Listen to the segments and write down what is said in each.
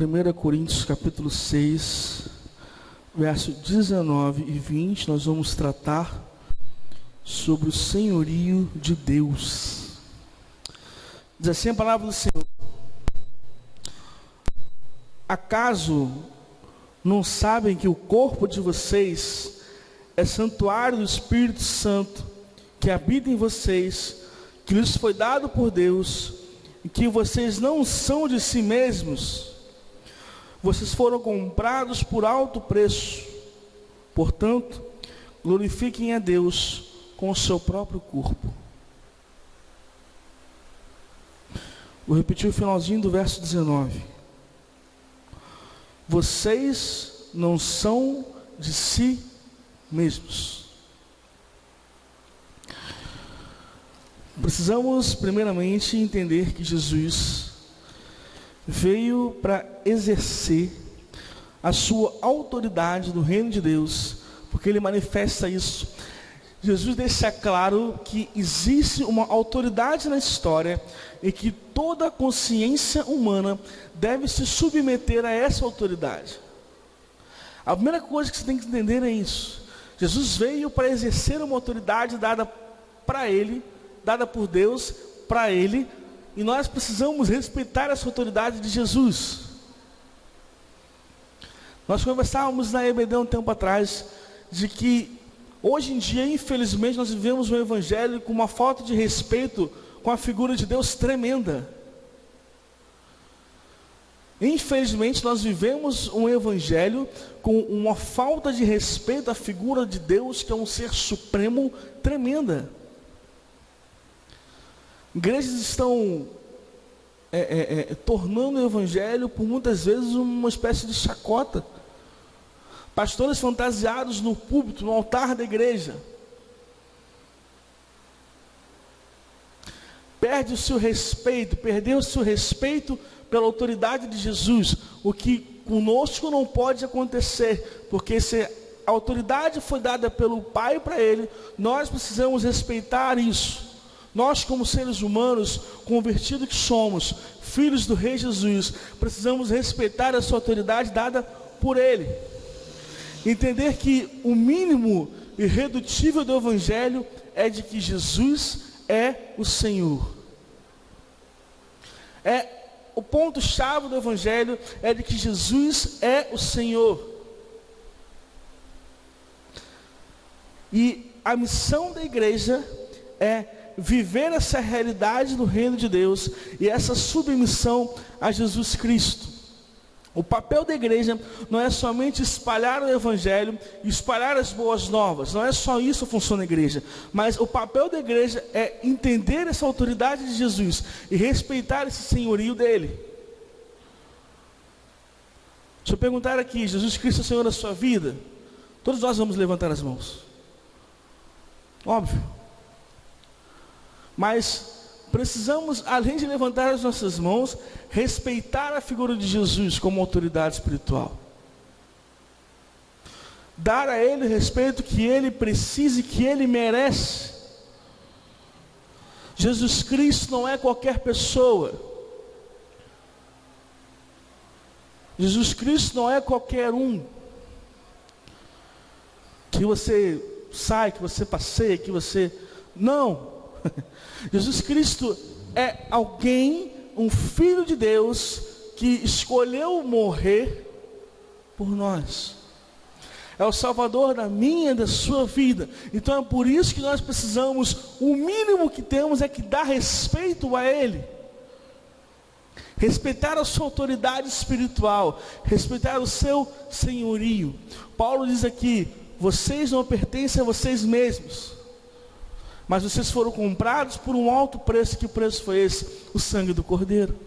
1 Coríntios capítulo 6, verso 19 e 20, nós vamos tratar sobre o senhorio de Deus. Diz assim a palavra do Senhor: acaso não sabem que o corpo de vocês é santuário do Espírito Santo, que habita em vocês, que lhes foi dado por Deus, e que vocês não são de si mesmos? Vocês foram comprados por alto preço. Portanto, glorifiquem a Deus com o seu próprio corpo. Vou repetir o finalzinho do verso 19. Vocês não são de si mesmos. Precisamos primeiramente entender que Jesus veio para exercer a sua autoridade no reino de Deus, porque ele manifesta isso. Jesus deixa claro que existe uma autoridade na história e que toda a consciência humana deve se submeter a essa autoridade. A primeira coisa que você tem que entender é isso. Jesus veio para exercer uma autoridade dada para ele, dada por Deus para ele, e nós precisamos respeitar essa autoridade de Jesus. Nós conversávamos na EBD um tempo atrás de que hoje em dia, infelizmente, nós vivemos um evangelho com uma falta de respeito com a figura de Deus tremenda. Infelizmente, nós vivemos um evangelho com uma falta de respeito à figura de Deus, que é um ser supremo, tremenda. Igrejas estão tornando o evangelho, por muitas vezes, uma espécie de chacota. Pastores fantasiados no púlpito, no altar da igreja. Perdeu o seu respeito pela autoridade de Jesus, o que conosco não pode acontecer, porque se a autoridade foi dada pelo Pai para ele, nós precisamos respeitar isso. Nós, como seres humanos convertidos que somos, filhos do Rei Jesus, precisamos respeitar a sua autoridade dada por ele. Entender que o mínimo irredutível do evangelho é de que Jesus é o Senhor. O ponto-chave do evangelho é de que Jesus é o Senhor. E a missão da igreja é viver essa realidade do reino de Deus e essa submissão a Jesus Cristo. O papel da igreja não é somente espalhar o evangelho e espalhar as boas novas, não é só isso a função da igreja, mas o papel da igreja é entender essa autoridade de Jesus e respeitar esse senhorio dele. Se eu perguntar aqui: Jesus Cristo é o Senhor da sua vida? Todos nós vamos levantar as mãos, óbvio. Mas precisamos, além de levantar as nossas mãos, respeitar a figura de Jesus como autoridade espiritual. Dar a Ele o respeito que Ele precisa e que Ele merece. Jesus Cristo não é qualquer pessoa. Jesus Cristo não é qualquer um. Que você sai, que você passeia, que você... Não. Jesus Cristo é alguém, um filho de Deus, que escolheu morrer por nós. É o Salvador da minha e da sua vida. Então é por isso que nós precisamos, o mínimo que temos é que dar respeito a Ele. Respeitar a sua autoridade espiritual, respeitar o seu senhorio. Paulo diz aqui: vocês não pertencem a vocês mesmos, mas vocês foram comprados por um alto preço. Que preço foi esse? O sangue do Cordeiro.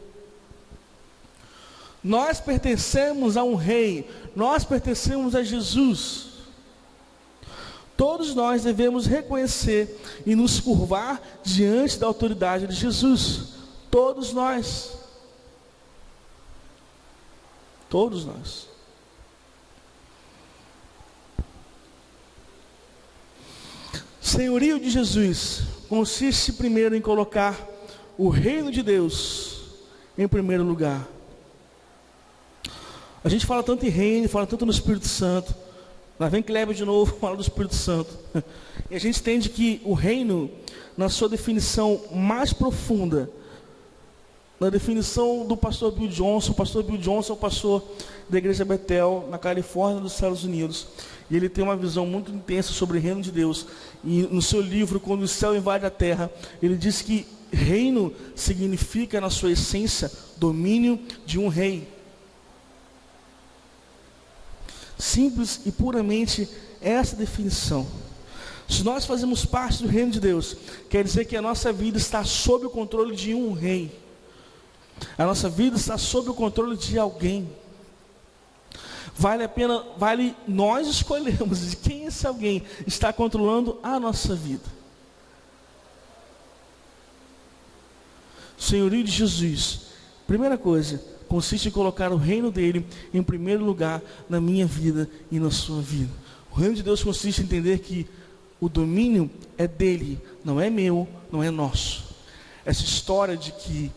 Nós pertencemos a um rei, nós pertencemos a Jesus. Todos nós devemos reconhecer e nos curvar diante da autoridade de Jesus. Todos nós. Todos nós. Senhorio de Jesus consiste primeiro em colocar o reino de Deus em primeiro lugar. A gente fala tanto em reino, fala tanto no Espírito Santo. Lá vem Kleber de novo, fala do Espírito Santo. E a gente entende que o reino, na sua definição mais profunda, na definição do pastor Bill Johnson, é o pastor da igreja Betel, na Califórnia, dos Estados Unidos. E ele tem uma visão muito intensa sobre o reino de Deus. E no seu livro, Quando o Céu Invade a Terra, ele diz que reino significa, na sua essência, domínio de um rei. Simples e puramente essa definição. Se nós fazemos parte do reino de Deus, quer dizer que a nossa vida está sob o controle de um rei. A nossa vida está sob o controle de alguém. Vale nós escolhermos de quem esse alguém está controlando a nossa vida. O senhorio de Jesus, primeira coisa, consiste em colocar o reino dele em primeiro lugar na minha vida e na sua vida. O reino de Deus consiste em entender que o domínio é dele, não é meu, não é nosso. Essa história de que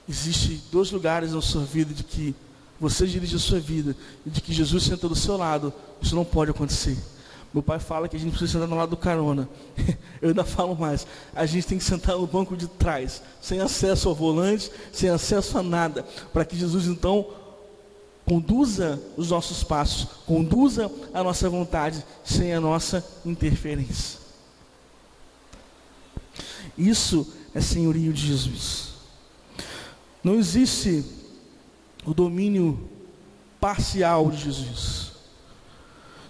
existe dois lugares na sua vida, de que você dirige a sua vida e de que Jesus senta do seu lado, isso não pode acontecer. Meu pai fala que a gente precisa sentar no lado do carona. Eu ainda falo mais, a gente tem que sentar no banco de trás, sem acesso ao volante, sem acesso a nada, para que Jesus então conduza os nossos passos, conduza a nossa vontade, sem a nossa interferência. Isso é senhorio de Jesus. Não existe o domínio parcial de Jesus.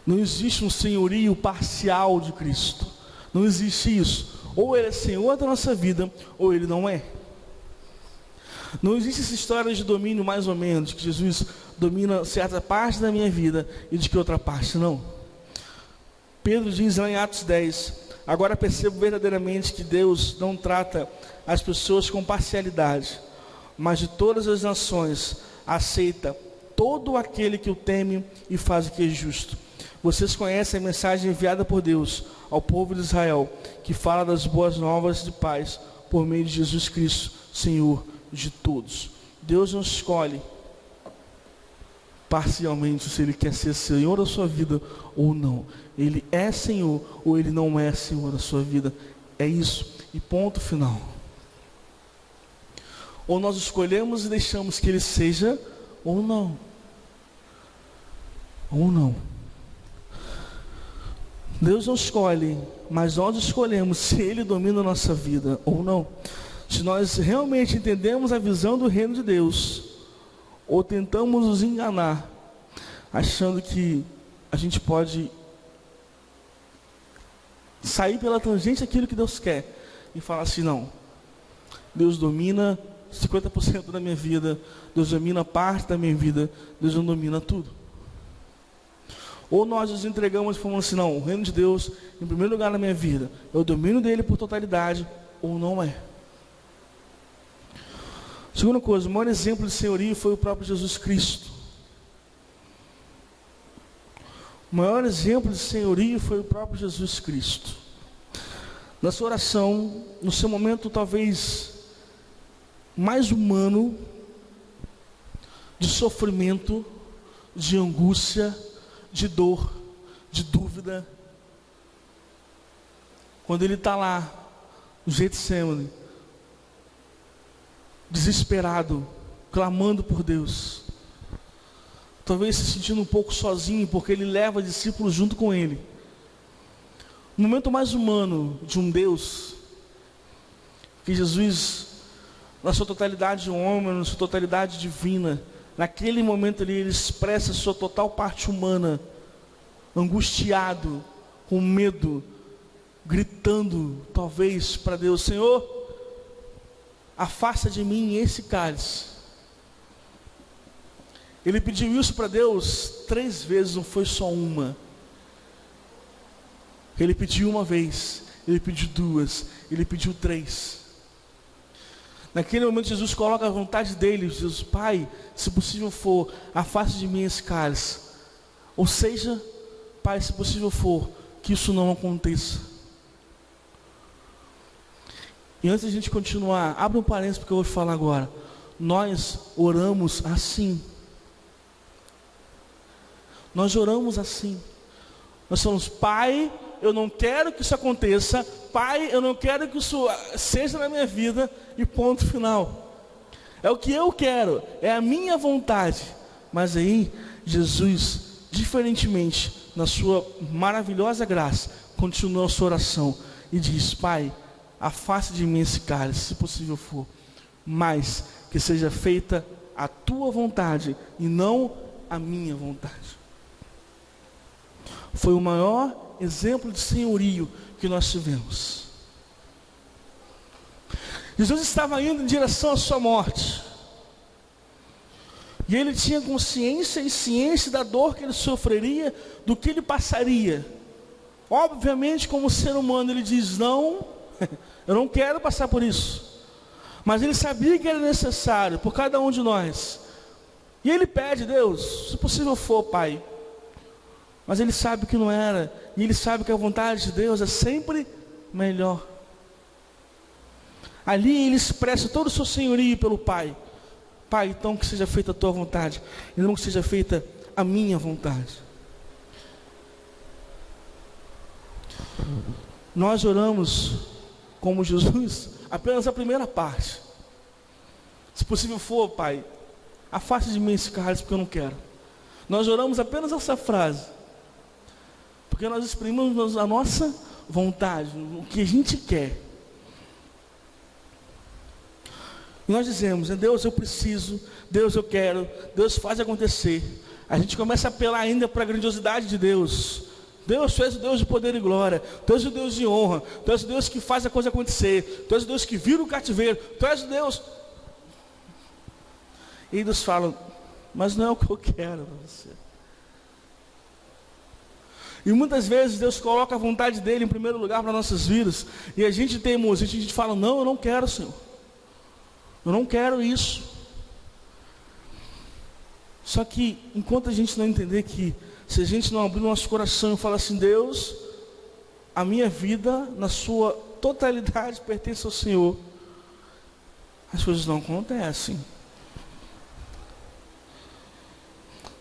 Não existe um senhorio parcial de Cristo. Não existe isso. Ou Ele é Senhor da nossa vida, ou Ele não é. Não existe essa história de domínio mais ou menos, que Jesus domina certa parte da minha vida e de que outra parte não. Pedro diz lá em Atos 10, agora percebo verdadeiramente que Deus não trata as pessoas com parcialidade, mas de todas as nações aceita todo aquele que o teme e faz o que é justo. Vocês conhecem a mensagem enviada por Deus ao povo de Israel, que fala das boas novas de paz por meio de Jesus Cristo, Senhor de todos. Deus não escolhe parcialmente se Ele quer ser Senhor da sua vida ou não. Ele é Senhor ou Ele não é Senhor da sua vida. É isso, e ponto final. Ou nós escolhemos e deixamos que Ele seja, ou não. Ou não. Deus não escolhe, mas nós escolhemos se Ele domina a nossa vida ou não. Se nós realmente entendemos a visão do reino de Deus, ou tentamos nos enganar, achando que a gente pode sair pela tangente daquilo que Deus quer, e falar assim, não, Deus domina 50% da minha vida, Deus domina parte da minha vida, Deus não domina tudo. Ou nós nos entregamos e falamos assim, não, o reino de Deus, em primeiro lugar na minha vida, é o domínio dele por totalidade, ou não é. Segunda coisa, o maior exemplo de senhorio foi o próprio Jesus Cristo. O maior exemplo de senhorio foi o próprio Jesus Cristo. Na sua oração, no seu momento talvez mais humano, de sofrimento, de angústia, de dor, de dúvida, quando ele está lá, no Getsemane, desesperado, clamando por Deus, talvez se sentindo um pouco sozinho, porque ele leva discípulos junto com ele. O momento mais humano de um Deus, que Jesus, na sua totalidade homem, na sua totalidade divina, naquele momento ali, ele expressa a sua total parte humana, angustiado, com medo, gritando, talvez, para Deus, Senhor, afasta de mim esse cálice. Ele pediu isso para Deus 3 vezes, não foi só uma. Ele pediu uma vez, ele pediu 2, ele pediu 3. Naquele momento Jesus coloca a vontade dele, Jesus, Pai, se possível for, afaste de mim esse cálice. Ou seja, Pai, se possível for, que isso não aconteça. E antes de a gente continuar, abre um parênteses porque eu vou falar agora. Nós oramos assim. Nós oramos assim. Nós falamos: Pai, eu não quero que isso aconteça. Pai, eu não quero que isso seja na minha vida. E ponto final. É o que eu quero, é a minha vontade. Mas aí, Jesus, diferentemente, na sua maravilhosa graça, continua a sua oração e diz: Pai, afaste de mim esse cálice, se possível for, mas que seja feita a tua vontade e não a minha vontade. Foi o maior exemplo de senhorio que nós tivemos. Jesus estava indo em direção à sua morte, e ele tinha consciência e ciência da dor que ele sofreria, do que ele passaria. Obviamente, como ser humano, ele diz: não, eu não quero passar por isso. Mas ele sabia que era necessário por cada um de nós. E ele pede: Deus, se possível for, Pai. Mas ele sabe que não era. E ele sabe que a vontade de Deus é sempre melhor. Ali ele expressa todo o seu senhorio pelo Pai. Pai, então que seja feita a tua vontade, e não que seja feita a minha vontade. Nós oramos como Jesus apenas a primeira parte. Se possível for, Pai, afaste de mim esse cálice, porque eu não quero. Nós oramos apenas essa frase, porque nós exprimimos a nossa vontade, o que a gente quer. E nós dizemos: Deus, eu preciso, Deus, eu quero, Deus, faz acontecer. A gente começa a apelar ainda para a grandiosidade de Deus. Deus, tu és o Deus de poder e glória, tu és o Deus de honra, tu és o Deus que faz a coisa acontecer, tu és o Deus que vira o cativeiro, tu és o Deus. E eles falam: mas não é o que eu quero para você. E muitas vezes Deus coloca a vontade dele em primeiro lugar para nossas vidas, e a gente teimoso, a gente fala: não, eu não quero, Senhor, eu não quero isso. Só que enquanto a gente não entender que, se a gente não abrir o nosso coração e falar assim: Deus, a minha vida na sua totalidade pertence ao Senhor, as coisas não acontecem.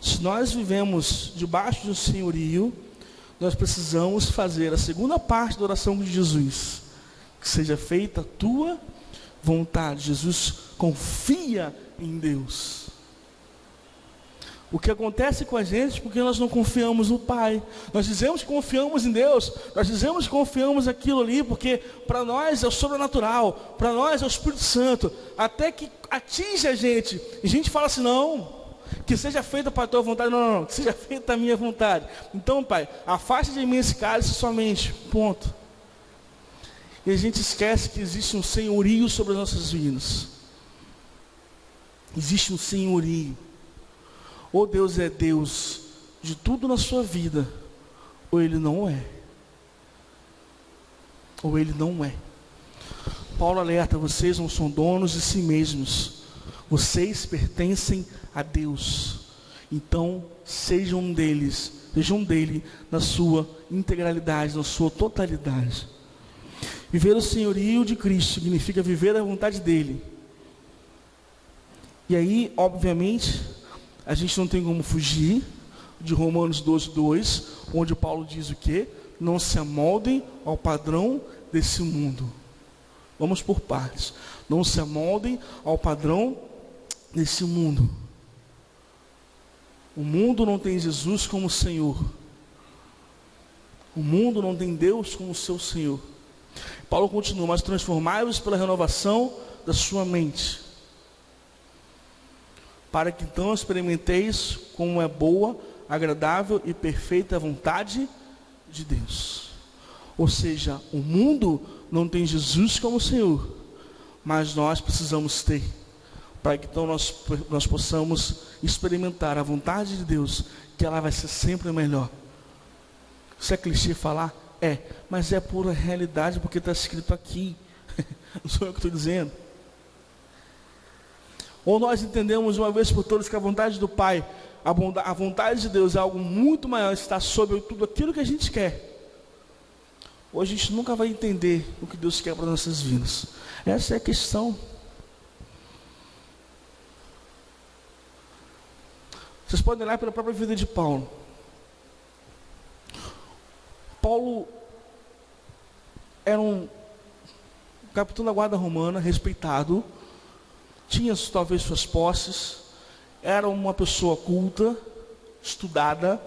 Se nós vivemos debaixo do senhorio, nós precisamos fazer a segunda parte da oração de Jesus: que seja feita a tua vontade. Jesus confia em Deus. O que acontece com a gente porque nós não confiamos no Pai. Nós dizemos que confiamos em Deus, nós dizemos que confiamos naquilo ali, porque para nós é o sobrenatural, para nós é o Espírito Santo, até que atinge a gente, e a gente fala assim: não, que seja feita para a tua vontade, não, que seja feita a minha vontade. Então, Pai, afaste de mim esse cálice somente, ponto. E a gente esquece que existe um senhorio sobre as nossas vidas. Existe um senhorio. Ou Deus é Deus de tudo na sua vida, ou Ele não é. Ou Ele não é. Paulo alerta: vocês não são donos de si mesmos, vocês pertencem a Deus. Então sejam deles, sejam dele na sua integralidade, na sua totalidade. Viver o senhorio de Cristo significa viver a vontade dele. E aí, obviamente, a gente não tem como fugir de Romanos 12:2, onde Paulo diz o quê? Não se amoldem ao padrão desse mundo. Vamos por partes. Não se amoldem ao padrão desse mundo. O mundo não tem Jesus como Senhor. O mundo não tem Deus como seu Senhor. Paulo continua: mas transformai-vos pela renovação da sua mente, para que então experimenteis como é boa, agradável e perfeita a vontade de Deus. Ou seja, o mundo não tem Jesus como Senhor, mas nós precisamos ter, para que então nós possamos experimentar a vontade de Deus, que ela vai ser sempre melhor. Isso é clichê falar? É, mas é pura realidade, porque está escrito aqui. Não sou eu que estou dizendo. Ou nós entendemos uma vez por todas que a vontade do Pai, a vontade de Deus é algo muito maior, está sobre tudo aquilo que a gente quer. Ou a gente nunca vai entender o que Deus quer para nossas vidas. Essa é a questão. Vocês podem olhar pela própria vida de Paulo. Paulo era um capitão da guarda romana, respeitado, tinha talvez suas posses, era uma pessoa culta, estudada,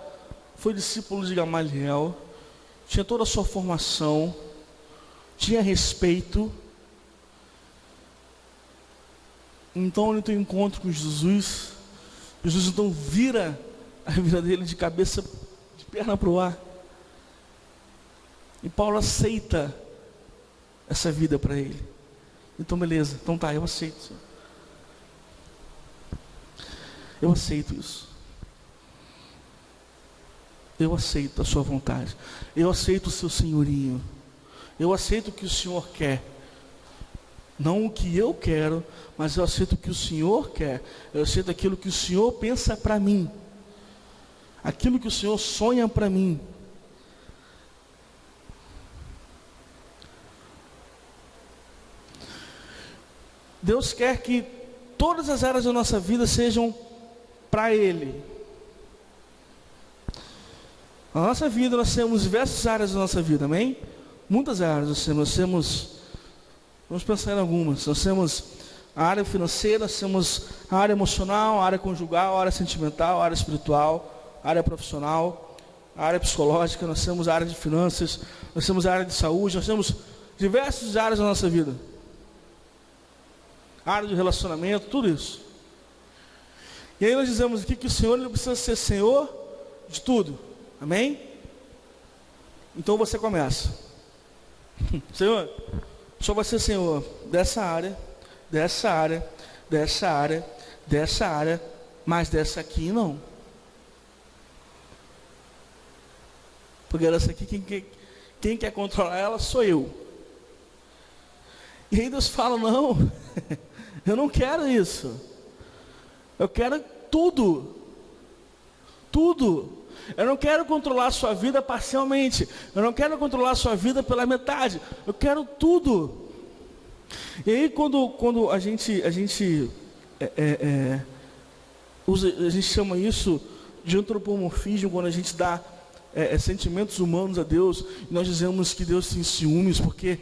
foi discípulo de Gamaliel, tinha toda a sua formação, tinha respeito. Então ele tem um encontro com Jesus. Jesus então vira a vida dele de cabeça, de perna para o ar. E Paulo aceita essa vida para ele. Então beleza, então tá, eu aceito. Eu aceito isso. Eu aceito a sua vontade. Eu aceito o seu senhorio. Eu aceito o que o Senhor quer. Não o que eu quero, mas eu aceito o que o Senhor quer. Eu aceito aquilo que o Senhor pensa para mim. Aquilo que o Senhor sonha para mim. Deus quer que todas as áreas da nossa vida sejam para Ele. Na nossa vida nós temos diversas áreas da nossa vida, amém? Muitas áreas nós temos, vamos pensar em algumas. Nós temos a área financeira, nós temos a área emocional, a área conjugal, a área sentimental, a área espiritual, a área profissional, a área psicológica, nós temos a área de finanças, nós temos a área de saúde, nós temos diversas áreas da nossa vida. A área de relacionamento, tudo isso. E aí nós dizemos aqui que o Senhor ele precisa ser Senhor de tudo. Amém? Então você começa. Senhor, só vai ser Senhor dessa área, dessa área, dessa área, dessa área, mas dessa aqui não. Porque essa aqui, quem quer controlar ela sou eu. E aí Deus fala, não, eu não quero isso. Eu quero tudo. Tudo. Eu não quero controlar a sua vida parcialmente. Eu não quero controlar a sua vida pela metade. Eu quero tudo. E aí quando a gente chama isso de antropomorfismo, quando a gente dá sentimentos humanos a Deus, e nós dizemos que Deus tem ciúmes, porque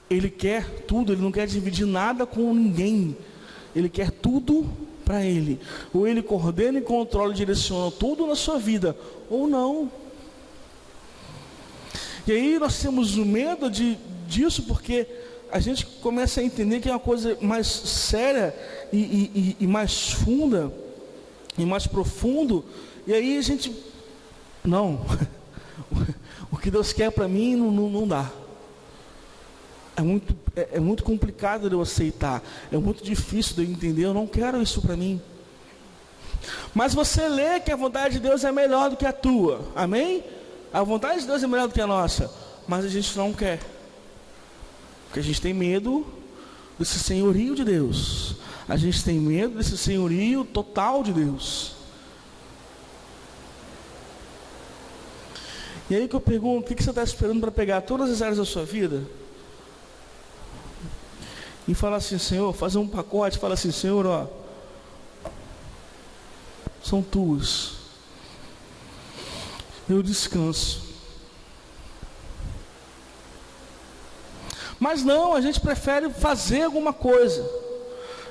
Ele quer tudo, Ele não quer dividir nada com ninguém. Ele quer tudo para Ele. Ou Ele coordena e controla e direciona tudo na sua vida, ou não. E aí nós temos o medo disso, porque a gente começa a entender que é uma coisa mais séria e mais funda e mais profundo. E aí a gente, não, o que Deus quer para mim não dá. É muito complicado de eu aceitar. É muito difícil de eu entender. Eu não quero isso para mim. Mas você lê que a vontade de Deus é melhor do que a tua. Amém? A vontade de Deus é melhor do que a nossa. Mas a gente não quer. Porque a gente tem medo desse senhorio de Deus. A gente tem medo desse senhorio total de Deus. E aí que eu pergunto, o que você está esperando para pegar todas as áreas da sua vida? E falar assim, Senhor, fazer um pacote, fala assim, Senhor, ó, são tuas. Eu descanso. Mas não, a gente prefere fazer alguma coisa.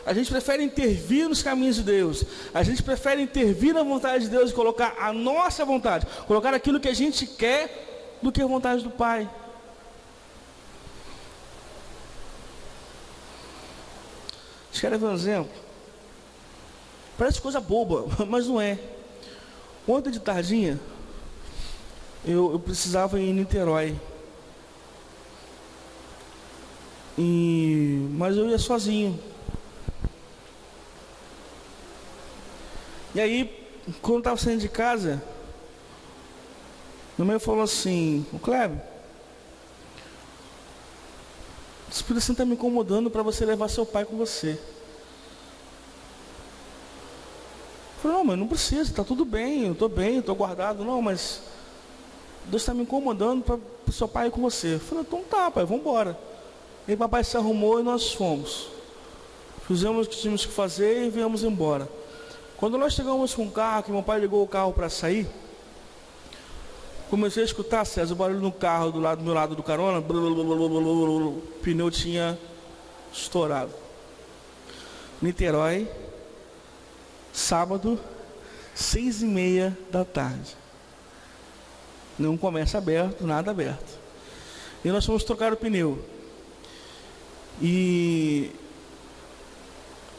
A gente prefere intervir nos caminhos de Deus. A gente prefere intervir na vontade de Deus e colocar a nossa vontade, colocar aquilo que a gente quer do que a vontade do Pai. Vocês querem ver um exemplo? Parece coisa boba, mas não é. Ontem de tardinha, eu precisava ir em Niterói. Mas eu ia sozinho. E aí, quando eu estava saindo de casa, meu mãe falou assim, o Kleber, o Espírito Santo está me incomodando para você levar seu pai com você. Eu falei, não, mas não precisa, está tudo bem, eu estou guardado. Não, mas Deus está me incomodando para o seu pai ir com você. Eu falei, então tá, pai, vamos embora. E aí papai se arrumou e nós fomos. Fizemos o que tínhamos que fazer e viemos embora. Quando nós chegamos com o carro, que meu pai ligou o carro para sair, Comecei a escutar, César, o barulho no carro do meu lado do carona, o pneu tinha estourado. Niterói, sábado, 6:30 da tarde. Nenhum comércio aberto, nada aberto. E nós fomos trocar o pneu. E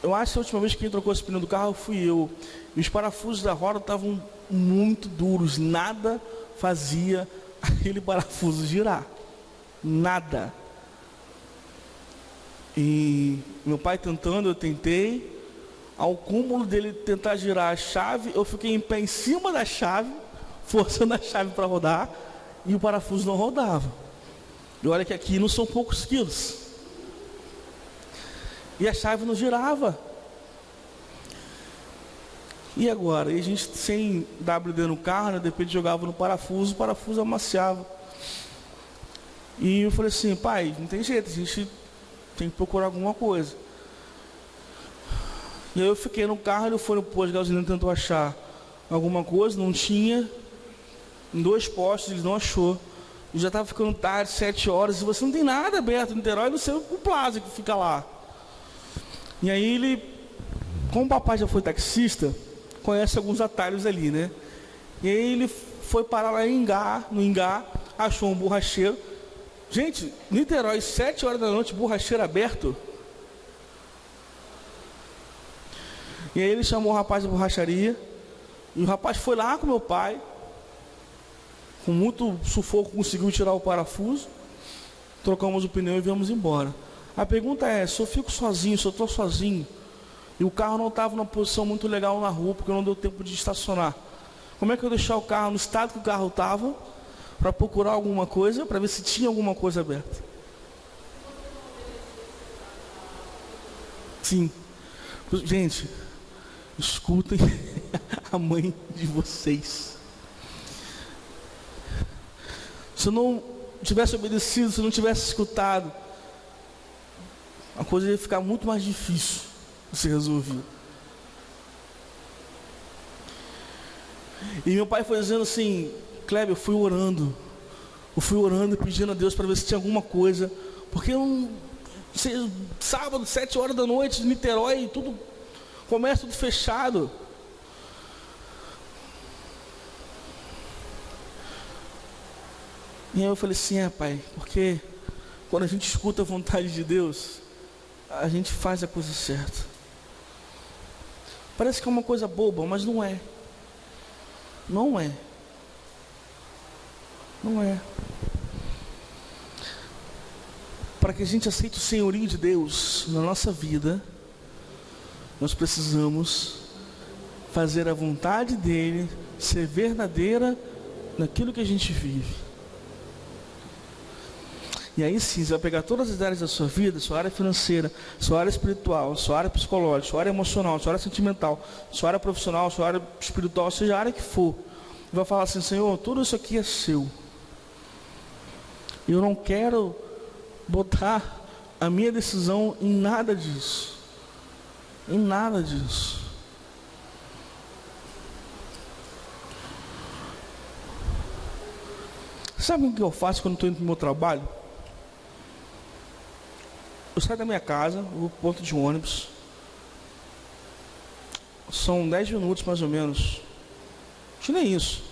eu acho que a última vez que quem trocou esse pneu do carro fui eu. E os parafusos da roda estavam muito duros, nada fazia aquele parafuso girar, nada. E meu pai tentando, eu tentei. Ao cúmulo dele tentar girar a chave, eu fiquei em pé em cima da chave, forçando a chave para rodar, e o parafuso não rodava. E olha que aqui não são poucos quilos. E a chave não girava. E agora? E a gente sem WD no carro, né? De repente jogava no parafuso, o parafuso amaciava. E eu falei assim, pai, não tem jeito, a gente tem que procurar alguma coisa. E aí eu fiquei no carro, ele foi no posto de gasolina, tentou achar alguma coisa, não tinha. Em 2 postos ele não achou. E já estava ficando tarde, 7 horas, e você não tem nada aberto no Niterói, não sei o Plaza que fica lá. E aí ele, como o papai já foi taxista, conhece alguns atalhos ali, né? E aí ele foi parar lá no Ingá, achou um borracheiro. Gente, Niterói, 7 horas da noite, borracheiro aberto. E aí ele chamou o rapaz da borracharia, e o rapaz foi lá com meu pai, com muito sufoco conseguiu tirar o parafuso, trocamos o pneu e viemos embora. A pergunta é, se eu fico sozinho, se eu estou sozinho, e o carro não estava numa posição muito legal na rua, porque não deu tempo de estacionar, como é que eu deixar o carro no estado que o carro estava, para procurar alguma coisa, para ver se tinha alguma coisa aberta? Sim. Gente, escutem a mãe de vocês. Se eu não tivesse obedecido, se eu não tivesse escutado, a coisa ia ficar muito mais difícil de ser resolvida. E meu pai foi dizendo assim, Kleber, eu fui orando e pedindo a Deus para ver se tinha alguma coisa, porque sábado, 7 horas da noite, Niterói, tudo, comércio tudo fechado. E aí eu falei assim, pai, porque quando a gente escuta a vontade de Deus, a gente faz a coisa certa. Parece que é uma coisa boba, mas não é. Não é. Não é. Para que a gente aceite o senhorio de Deus na nossa vida, nós precisamos fazer a vontade dele ser verdadeira naquilo que a gente vive. E aí sim, você vai pegar todas as áreas da sua vida, sua área financeira, sua área espiritual, sua área psicológica, sua área emocional, sua área sentimental, sua área profissional, sua área espiritual, seja a área que for, e vai falar assim, Senhor, tudo isso aqui é seu. Eu não quero botar a minha decisão em nada disso. Em nada disso. Sabe o que eu faço quando estou indo para o meu trabalho? Eu saio da minha casa, vou para o ponto de ônibus. São 10 minutos mais ou menos. Acho que nem isso.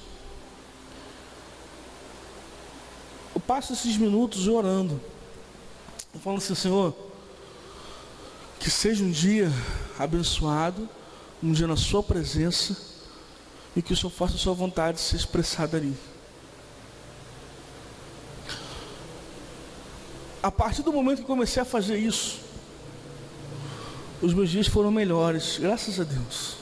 Eu passo esses minutos orando. Eu falo assim, Senhor, que seja um dia abençoado, um dia na sua presença, e que o Senhor faça a sua vontade ser expressada ali. A partir do momento que comecei a fazer isso, os meus dias foram melhores, graças a Deus.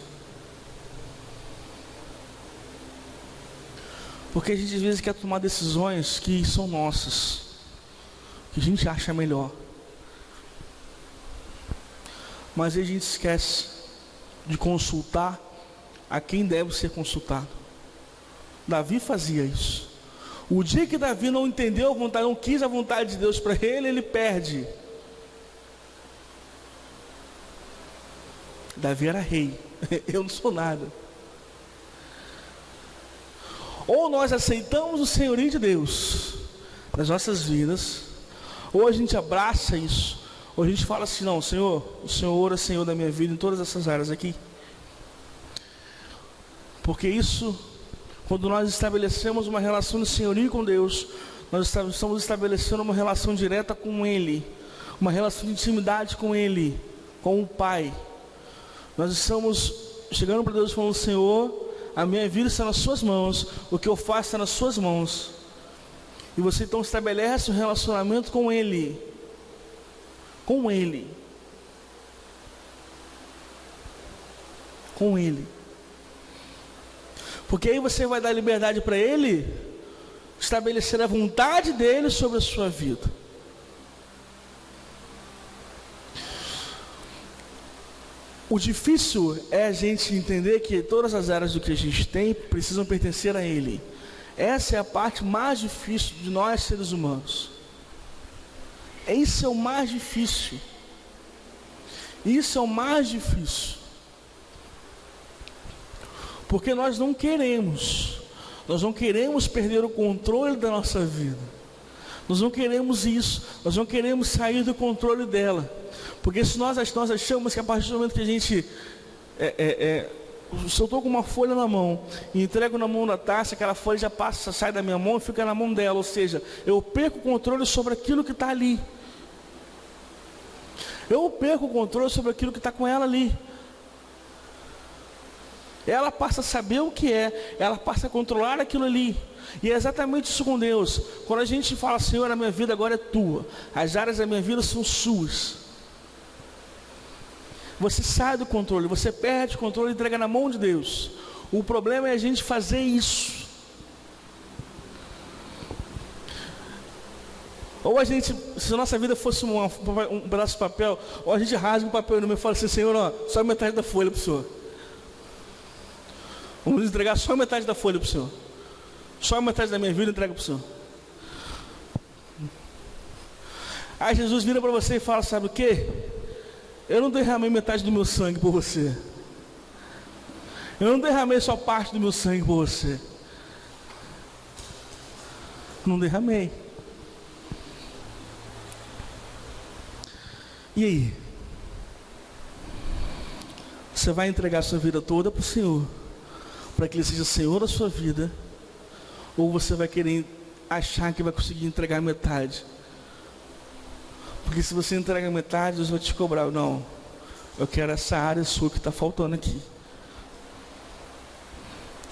Porque a gente às vezes quer tomar decisões que são nossas, que a gente acha melhor. Mas aí a gente esquece de consultar a quem deve ser consultado. Davi fazia isso. O dia que Davi não entendeu a vontade, não quis a vontade de Deus para ele, ele perde. Davi era rei, eu não sou nada. Ou nós aceitamos o senhorio de Deus nas nossas vidas, ou a gente abraça isso, ou a gente fala assim: não, Senhor, o Senhor é Senhor da minha vida em todas essas áreas aqui. Porque isso, quando nós estabelecemos uma relação de senhorio com Deus, nós estamos estabelecendo uma relação direta com Ele, uma relação de intimidade com Ele, com o Pai. Nós estamos chegando para Deus falando: Senhor, a minha vida está nas suas mãos, o que eu faço está nas suas mãos. E você então estabelece um relacionamento com Ele. Com Ele. Com Ele. Porque aí você vai dar liberdade para Ele estabelecer a vontade dEle sobre a sua vida. O difícil é a gente entender que todas as áreas do que a gente tem precisam pertencer a Ele. Essa é a parte mais difícil de nós seres humanos. Isso é o mais difícil. Isso é o mais difícil. Porque nós não queremos perder o controle da nossa vida. Nós não queremos isso. Nós não queremos sair do controle dela. Porque se nós achamos que a partir do momento que a gente se eu estou com uma folha na mão e entrego na mão da Tássia, aquela folha já passa, sai da minha mão e fica na mão dela. Ou seja, eu perco o controle sobre aquilo que está ali. Eu perco o controle sobre aquilo que está com ela ali. Ela passa a saber o que é, ela passa a controlar aquilo ali. E é exatamente isso com Deus. Quando a gente fala: Senhor, a minha vida agora é tua, as áreas da minha vida são suas, você sai do controle, você perde o controle e entrega na mão de Deus. O problema é a gente fazer isso. Ou a gente, se a nossa vida fosse um pedaço de papel, ou a gente rasga o papel no meio e fala assim: Senhor, ó, só metade da folha para o Senhor. Vamos entregar só metade da folha para o Senhor. Só metade da minha vida entrega para o Senhor. Aí Jesus vira para você e fala: sabe o que? Eu não derramei metade do meu sangue por você. Eu não derramei só parte do meu sangue por você. Não derramei. E aí? Você vai entregar a sua vida toda para o Senhor, para que Ele seja Senhor da sua vida? Ou você vai querer achar que vai conseguir entregar metade? Porque se você entrega metade, Deus vai te cobrar. Não, eu quero essa área sua que está faltando aqui.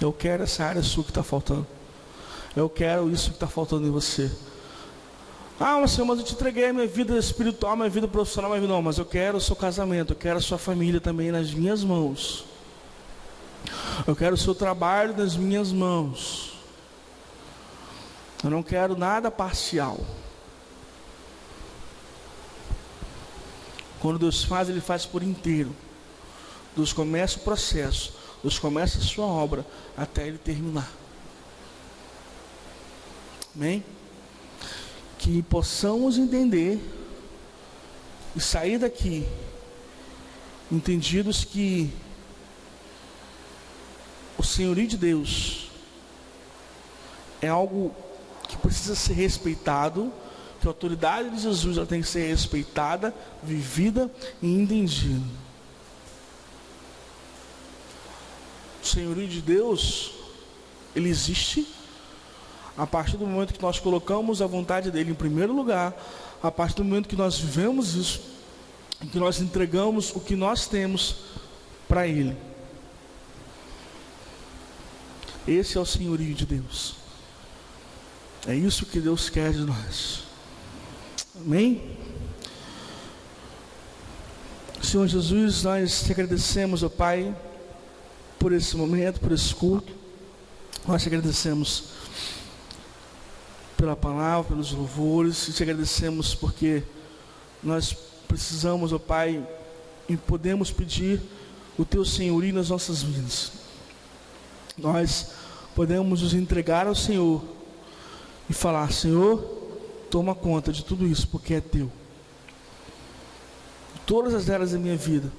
Eu quero essa área sua que está faltando. Eu quero isso que está faltando em você. Ah, mas Senhor, mas eu te entreguei a minha vida espiritual, a minha vida profissional, mas não, mas eu quero o seu casamento, eu quero a sua família também nas minhas mãos. Eu quero o seu trabalho nas minhas mãos. Eu não quero nada parcial. Quando Deus faz, Ele faz por inteiro. Deus começa o processo, Deus começa a sua obra até Ele terminar. Amém? Que possamos entender e sair daqui entendidos que o senhorio de Deus é algo que precisa ser respeitado, que a autoridade de Jesus ela tem que ser respeitada, vivida e entendida. O senhorio de Deus, ele existe a partir do momento que nós colocamos a vontade dele em primeiro lugar, a partir do momento que nós vivemos isso, que nós entregamos o que nós temos para Ele. Esse é o senhorio de Deus. É isso que Deus quer de nós. Amém? Senhor Jesus, nós te agradecemos, ó Pai, por esse momento, por esse culto. Nós te agradecemos pela palavra, pelos louvores, e te agradecemos porque nós precisamos, ó Pai, e podemos pedir o Teu senhorio nas nossas vidas. Nós podemos nos entregar ao Senhor e falar: Senhor, toma conta de tudo isso, porque é Teu. Todas as áreas da minha vida,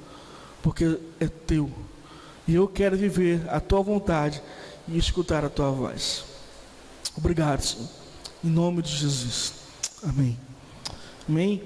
porque é Teu. E eu quero viver a Tua vontade e escutar a tua voz. Obrigado, Senhor. Em nome de Jesus. Amém. Amém.